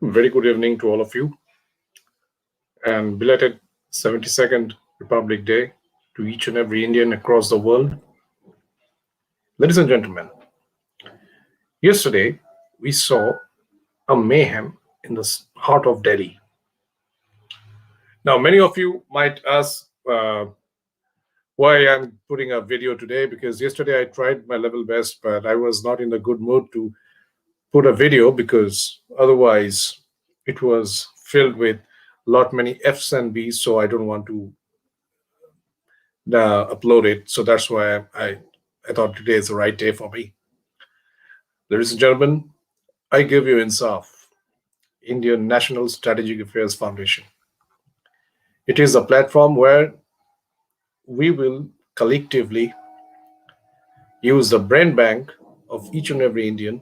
Very good evening to all of you, and belated 72nd Republic Day to each and every Indian across the world. Ladies and gentlemen, yesterday we saw a mayhem in the heart of Delhi. Now, many of you might ask why I'm putting a video today, because yesterday I tried my level best, but I was not in a good mood to put a video because otherwise it was filled with lot many F's and B's, so I don't want to upload it. So that's why I thought today is the right day for me. Ladies and gentlemen, I give you INSAF, Indian National Strategic Affairs Foundation. It is a platform where we will collectively use the brain bank of each and every Indian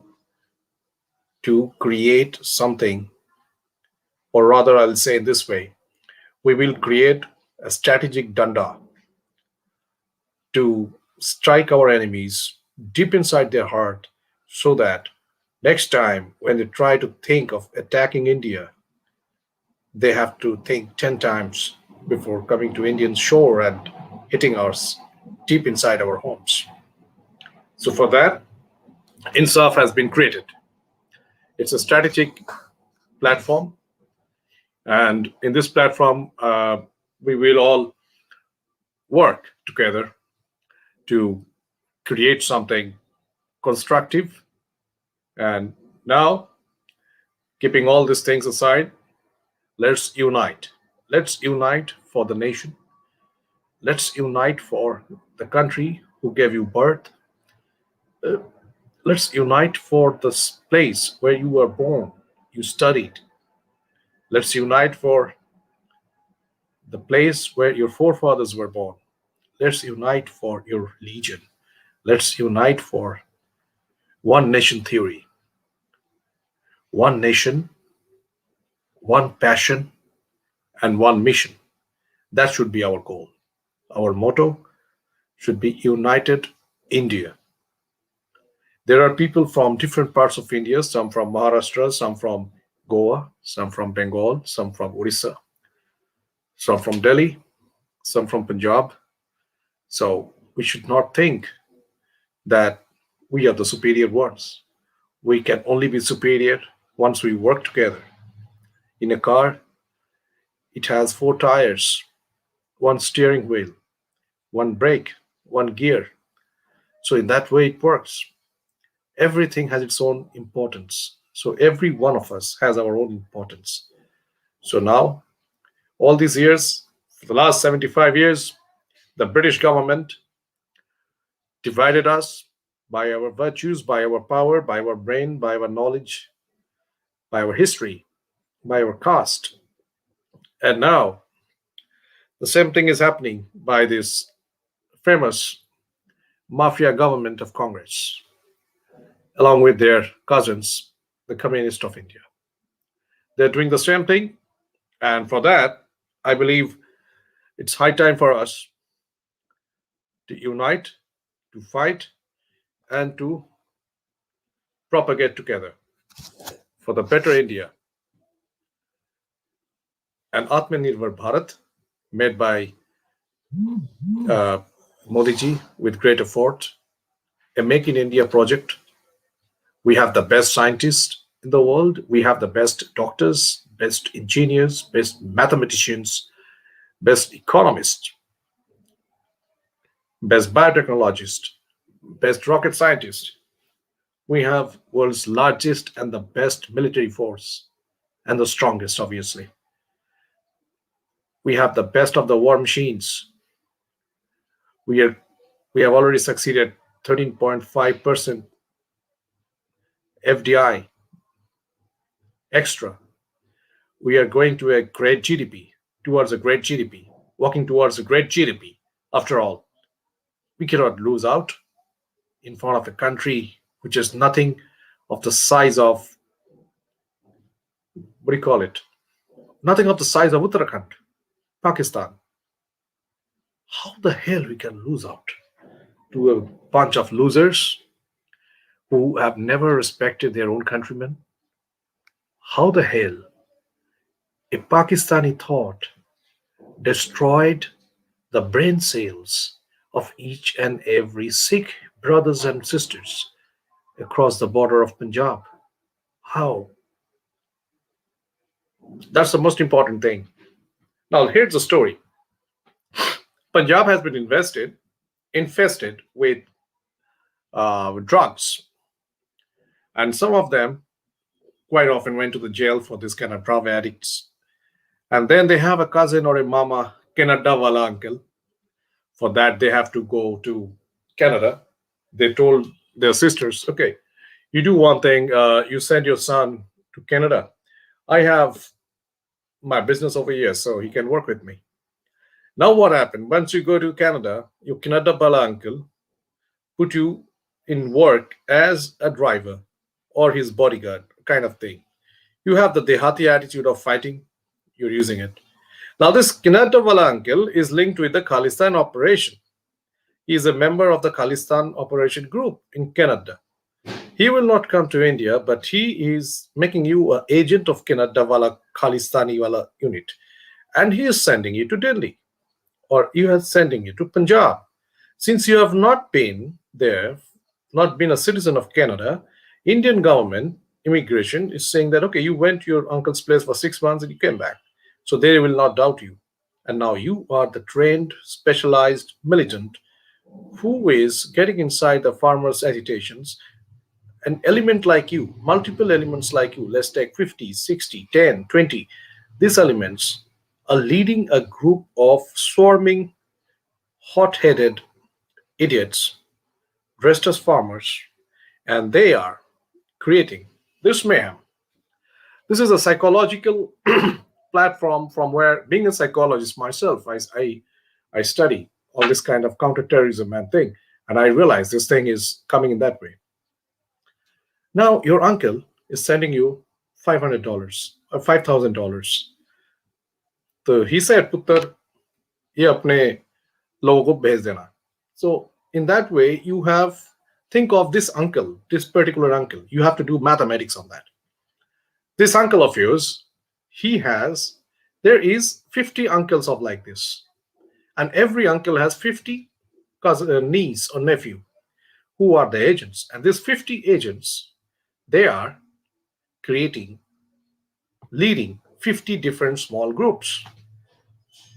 to create something, or rather, I'll say it this way: we will create a strategic danda to strike our enemies deep inside their heart so that next time when they try to think of attacking India, they have to think 10 times before coming to Indian shore and hitting us deep inside our homes. So, for that, INSAF has been created. It's a strategic platform, and in this platform, we will all work together to create something constructive. And now, keeping all these things aside, let's unite. Let's unite for the nation. Let's unite for the country who gave you birth. Uh, let's unite for this place where you were born, you studied. Let's unite for the place where your forefathers were born. Let's unite for your religion. Let's unite for one nation theory, one nation, one passion, and one mission. That should be our goal. Our motto should be United India. There are people from different parts of India, some from Maharashtra, some from Goa, some from Bengal, some from Orissa, some from Delhi, some from Punjab. So we should not think that we are the superior ones. We can only be superior once we work together. In a car, it has four tires, one steering wheel, one brake, one gear. So in that way, it works. Everything has its own importance. So every one of us has our own importance. So now, all these years, for the last 75 years, the British government divided us by our virtues, by our power, by our brain, by our knowledge, by our history, by our caste. And now, the same thing is happening by this famous mafia government of Congress, along with their cousins, the Communist of India. They're doing the same thing. And for that, I believe it's high time for us to unite, to fight, and to propagate together for the better India. An Atmanirbhar Bharat made by uh, Modi ji with great effort, a Make in India project. We have the best scientists in the world. We have the best doctors, best engineers, best mathematicians, best economists, best biotechnologists, best rocket scientists. We have world's largest and the best military force, and the strongest, obviously. We have the best of the war machines. We are we have already succeeded 13.5% FDI extra. We are going to a great GDP, towards a great GDP, walking towards a great GDP. After all, we cannot lose out in front of a country which is nothing of the size of, what do you call it? Nothing of the size of Uttarakhand, Pakistan. How the hell we can lose out to a bunch of losers who have never respected their own countrymen? How the hell a Pakistani thought destroyed the brain cells of each and every Sikh brothers and sisters across the border of Punjab? How? That's the most important thing. Now, here's the story. Punjab has been infested with drugs, and some of them quite often went to the jail for this kind of drug addicts. And then they have a cousin or a mama, Canada wala uncle. For that, they have to go to Canada. They told their sisters, okay, you do one thing, you send your son to Canada. I have my business over here, so he can work with me. Now, what happened? Once you go to Canada, your Canada Bala uncle put you in work as a driver or his bodyguard kind of thing. You have the Dehati attitude of fighting, you're using it. Now, this Canada Bala uncle is linked with the Khalistan operation. He is a member of the Khalistan operation group in Canada. He will not come to India, but he is making you an agent of Canada Wala Khalistani Wala unit. And he is sending you to Delhi, or you are sending you to Punjab. Since you have not been there, not been a citizen of Canada, Indian government immigration is saying that okay, you went to your uncle's place for 6 months and you came back. So they will not doubt you. And now you are the trained, specialized militant who is getting inside the farmers' agitations. An element like you, multiple elements like you, let's take 50, 60, 10, 20, these elements are leading a group of swarming, hot headed idiots dressed as farmers, and they are creating this mayhem. This is a psychological platform from where, being a psychologist myself, I study all this kind of counterterrorism and thing, and I realize this thing is coming in that way. Now, your uncle is sending you $500 or $5,000. So he said, Puttar, ye apne logo ko bhej dena. So, in that way, you have, think of this uncle, this particular uncle. You have to do mathematics on that. This uncle of yours, he has, there is 50 uncles of like this. And every uncle has 50 cousin, niece or nephew who are the agents. And these 50 agents, they are creating, leading 50 different small groups.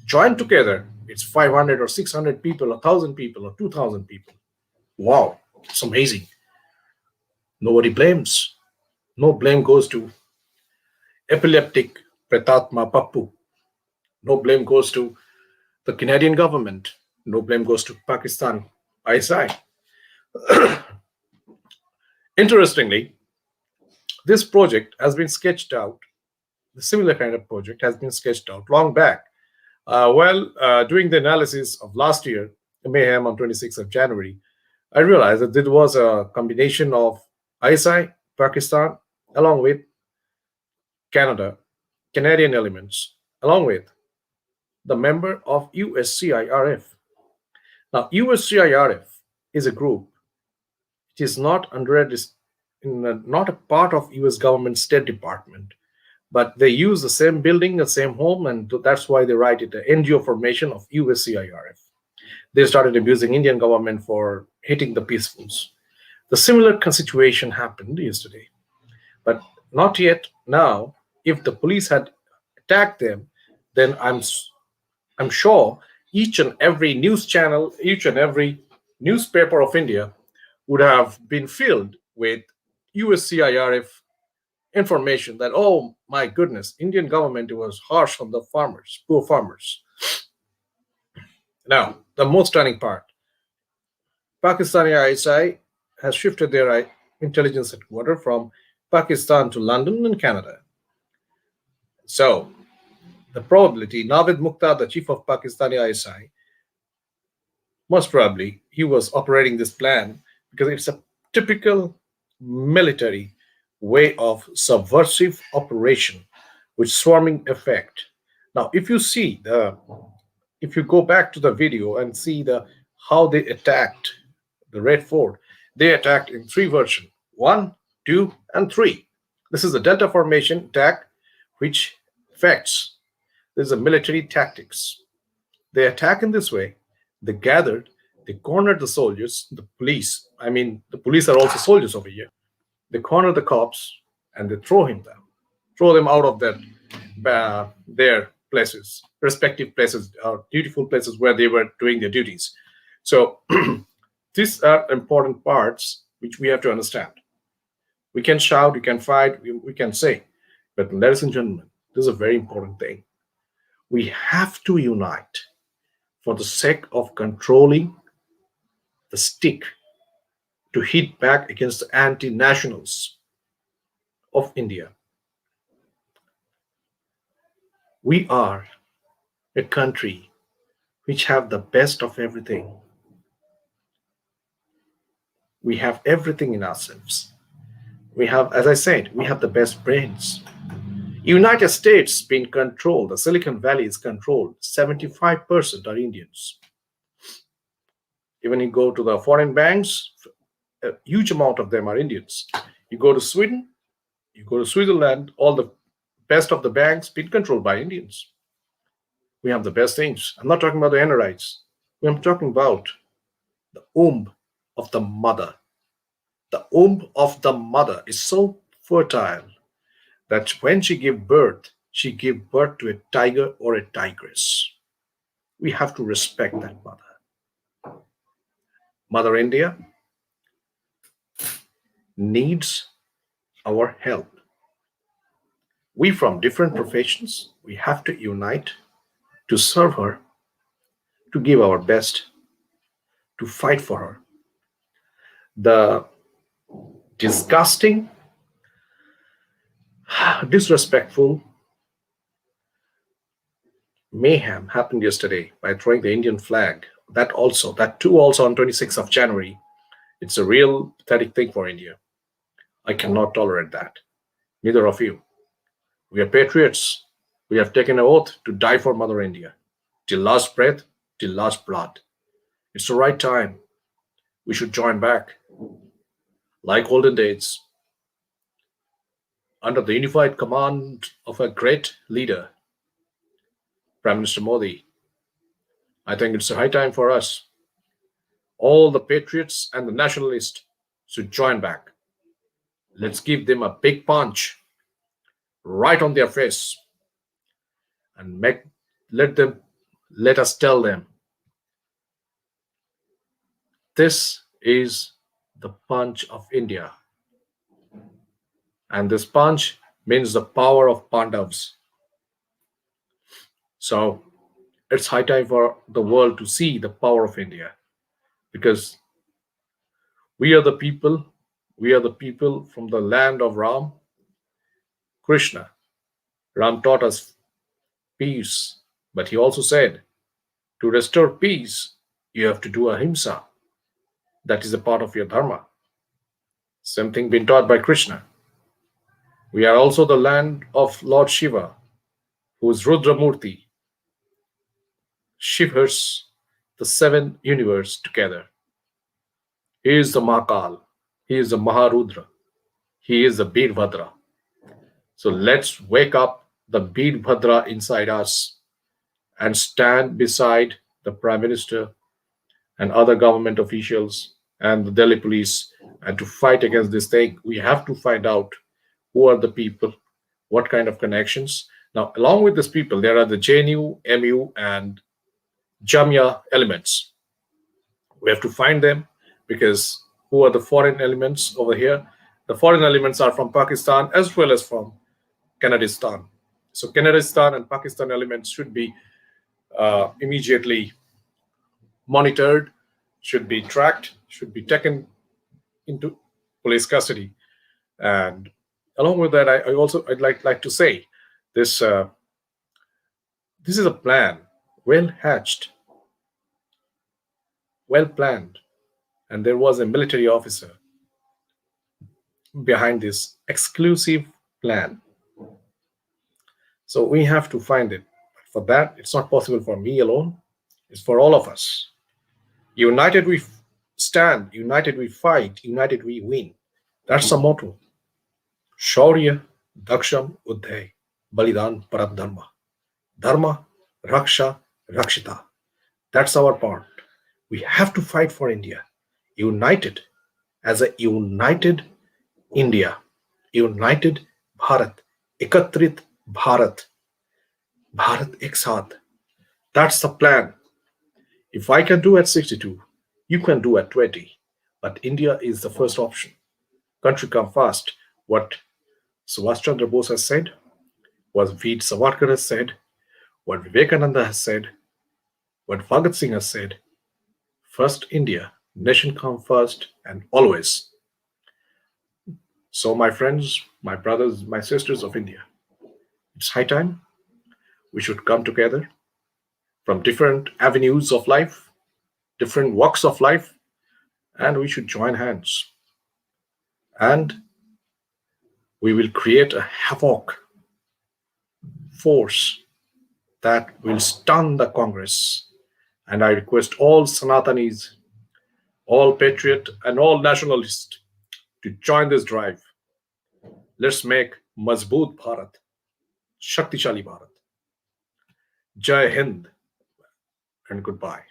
Joined together, it's 500 or 600 people, 1,000 people, or 2,000 people. Wow, it's amazing. Nobody blames. No blame goes to epileptic Pretatma Pappu. No blame goes to the Canadian government. No blame goes to Pakistan ISI. Interestingly, this project has been sketched out, the similar kind of project has been sketched out long back. Doing the analysis of last year, Mayhem on 26th of January, I realized that it was a combination of ISI, Pakistan, along with Canada, Canadian elements, along with the member of USCIRF. Now, USCIRF is a group. It is not under not a part of US government State Department, but they use the same building, the same home, and that's why they write it the NGO formation of USCIRF. They started abusing Indian government for hitting the peacefuls. The similar situation happened yesterday, but not yet now. If the police had attacked them, then I'm sure each and every news channel, each and every newspaper of India would have been filled with USCIRF information that, oh my goodness, Indian government was harsh on the farmers, poor farmers. Now, the most stunning part, Pakistani ISI has shifted their intelligence headquarters from Pakistan to London and Canada. So, the probability, Navid Mukhtar, the chief of Pakistani ISI, most probably he was operating this plan because it's a typical military way of subversive operation with swarming effect. Now, if you go back to the video and see the how they attacked the Red Fort, they attacked in three versions: one, two, and three. This is a Delta formation attack, which affects. This is a military tactics. They attack in this way. They gathered, they cornered the soldiers, the police. I mean, the police are also soldiers over here. They corner the cops and they throw them out of their places, respective places, dutiful places where they were doing their duties. So these are important parts which we have to understand. We can shout, we can fight, we can say, but ladies and gentlemen, this is a very important thing. We have to unite for the sake of controlling the stick to hit back against the anti nationals of India. We are a country which have the best of everything. We have everything in ourselves. We have, as I said, we have the best brains. United States being controlled, the Silicon Valley is controlled. 75% are Indians. Even you go to the foreign banks, a huge amount of them are Indians. You go to Sweden, you go to Switzerland, all the best of the banks being controlled by Indians. We have the best things. I'm not talking about the NRIs. I'm talking about the womb of the mother. The womb of the mother is so fertile that when she give birth to a tiger or a tigress. We have to respect that mother. Mother India needs our help. We from different professions, we have to unite to serve her, to give our best, to fight for her. The disgusting, disrespectful mayhem happened yesterday by throwing the Indian flag. That too also on 26th of January. It's a real pathetic thing for India. I cannot tolerate that. Neither of you. We are patriots. We have taken an oath to die for Mother India. Till last breath, till last blood. It's the right time. We should join back. Like olden days, under the unified command of a great leader, Prime Minister Modi, I think it's a high time for us, all the patriots and the nationalists, should join back. Let's give them a big punch right on their face and let them let us tell them this is the punch of India. And this punch means the power of Pandavas. So it's high time for the world to see the power of India because we are the people, we are the people from the land of Ram, Krishna. Ram taught us peace, but he also said to restore peace, you have to do ahimsa. That is a part of your dharma. Same thing been taught by Krishna. We are also the land of Lord Shiva, who is Rudramurti, shivers the seven universe together. He is the Mahakal, he is the Maharudra, he is the Bhadra. So let's wake up the Bhadra inside us and stand beside the Prime Minister and other government officials and the Delhi police and to fight against this thing. We have to find out who are the people, what kind of connections. Now, along with these people, there are the JNU, MU, and Jamia elements. We have to find them because who are the foreign elements over here? The foreign elements are from Pakistan as well as from Kanadistan. So Kanadistan and Pakistan elements should be immediately monitored, should be tracked, should be taken into police custody. And along with that, I also I'd like to say this this is a plan, well hatched, well planned, and there was a military officer behind this exclusive plan. So we have to find it. For that, it's not possible for me alone. It's for all of us. United we stand, united we fight, united we win. That's the motto. Shaurya Daksham Uddhay Balidan Parat Dharma. Dharma Raksha Rakshita. That's our part. We have to fight for India. United as a united India. United Bharat. Ekatrit Bharat. Bharat Ek Saath. That's the plan. If I can do at 62, you can do at 20. But India is the first option. Country come first. What Subhash Chandra Bose has said, what Veer Savarkar has said, what Vivekananda has said, what Bhagat Singh has said. First India, nation come first and always. So, my friends, my brothers, my sisters of India, it's high time we should come together from different avenues of life, different walks of life, and we should join hands. And we will create a havoc force that will stun the Congress. And I request all Sanatanis, all patriot, and all nationalists to join this drive. Let's make Mazboot Bharat, Shaktishali Bharat. Jai Hind and goodbye.